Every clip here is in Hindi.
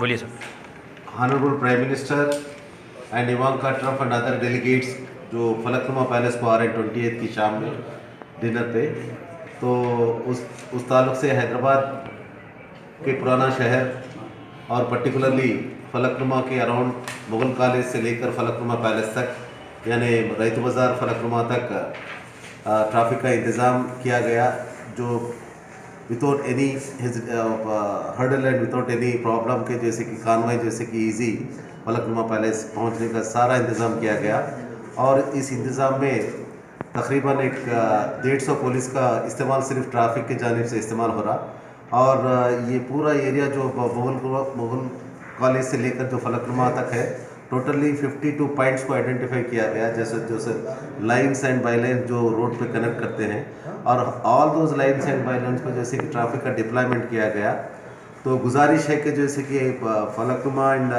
बोलिए sir. Honorable Prime Minister and Ivanka Trump and other delegates जो फलकनुमा पैलेस को आ रहे हैं 28 की शाम में डिनर पे, तो उस ताल्लुक से हैदराबाद के पुराना शहर और पर्टिकुलरली फलकनुमा के अराउंड मुगल कॉलेज से लेकर फलकनुमा पैलेस तक यानी रैतु बाज़ार फलकनुमा तक ट्रैफिक का इंतज़ाम किया गया, जो without any hurdle and without any problem के, जैसे कि कानवाई जैसे कि इजी फलकनुमा पैलेस पहुंचने का सारा इंतज़ाम किया गया। और इस इंतज़ाम में तकरीबन 150 पुलिस का इस्तेमाल सिर्फ ट्रैफिक की जानिब से इस्तेमाल हो रहा। और ये पूरा एरिया जो मुगल कॉलेज से लेकर जो फलकनुमा तक है, टोटली 52 पॉइंट्स को आइडेंटिफाई किया गया, जैसे लाइन्स एंड बाईलाइन्स जो रोड पे कनेक्ट करते हैं, और ऑल दोज लाइन्स एंड बाईलाइन्स को जैसे कि ट्रैफिक का डिप्लॉयमेंट किया गया। तो गुजारिश है कि जैसे कि फलकनुमा एंड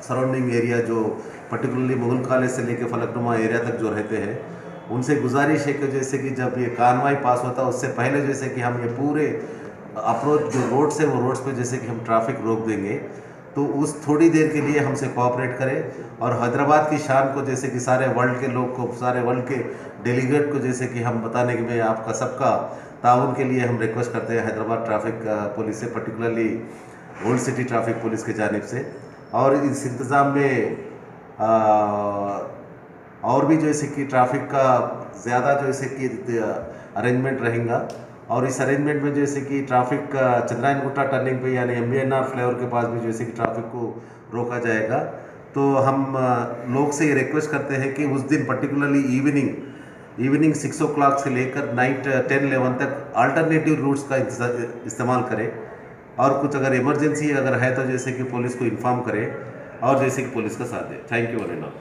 सराउंडिंग एरिया जो पर्टिकुलरली मुगल कॉलेज से लेकर फलकनुमा एरिया तक जो रहते हैं, उनसे गुजारिश है कि जैसे कि जब ये कानवाई पास होता है उससे पहले जैसे कि हम ये पूरे अप्रोच जो रोड्स है वो रोड्स पे जैसे कि हम ट्रैफिक रोक देंगे, तो उस थोड़ी देर के लिए हमसे कोऑपरेट करें। और हैदराबाद की शान को जैसे कि सारे वर्ल्ड के लोग को, सारे वर्ल्ड के डेलीगेट को जैसे कि हम बताने के में आपका सबका ताउन के लिए हम रिक्वेस्ट करते हैं हैदराबाद ट्रैफिक पुलिस से, particularly old city traffic police की जानिब से। और इस इंतज़ाम में और भी जैसे कि ट्रैफिक का ज़्यादा जैसे कि अरेंजमेंट रहेगा। और इस अरेंजमेंट में जैसे कि ट्रैफिक चंद्रायन गुट्टा टर्निंग पे यानी MBNR फ्लाईओवर के पास भी जैसे कि ट्रैफिक को रोका जाएगा। तो हम लोग से ये रिक्वेस्ट करते हैं कि उस दिन पर्टिकुलरली इवनिंग 6 o'clock से लेकर नाइट 10-11 तक अल्टरनेटिव रूट्स का इस्तेमाल करें। और कुछ अगर इमरजेंसी अगर है तो जैसे कि पुलिस को इन्फॉर्म करें और जैसे कि पुलिस का साथ दें। Thank you very much.